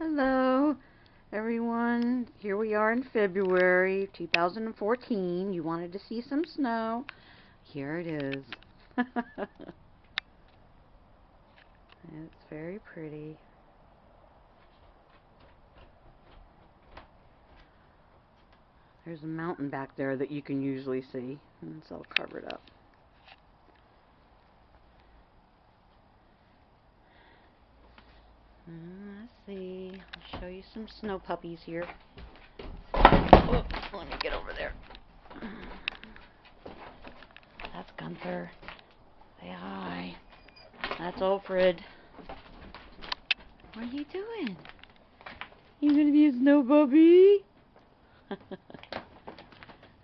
Hello, everyone. Here we are in February 2014. You wanted to see some snow. Here it is. It's very pretty. There's a mountain back there that you can usually see, and it's all covered up. Let's see. I'll show you some snow puppies here. Oh, let me get over there. That's Gunther. Say hi. That's Alfred. What are you doing? You gonna be a snow puppy?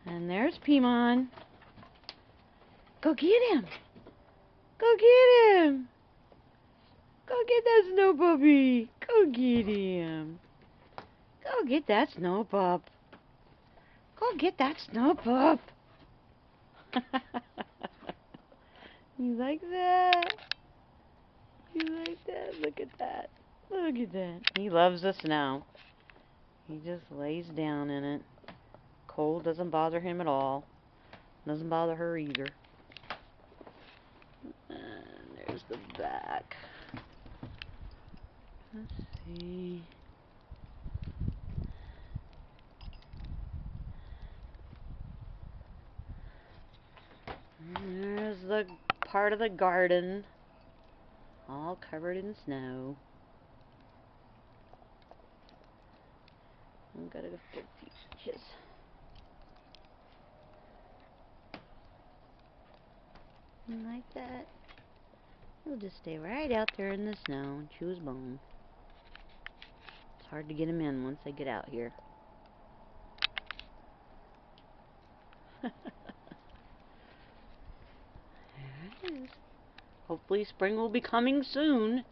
And there's Piemon. Go get him. Go get him. Go get that snow puppy. Go get him. Go get that snow pup. Go get that snow pup. You like that? You like that? Look at that. Look at that. He loves the snow. He just lays down in it. Cold doesn't bother him at all. Doesn't bother her either. And there's the back. Let's see. And there's the part of the garden, all covered in snow. I'm gonna go get these inches. Like that. He'll just stay right out there in the snow and chew his bone. It's hard to get him in once they get out here. There it is. Hopefully spring will be coming soon.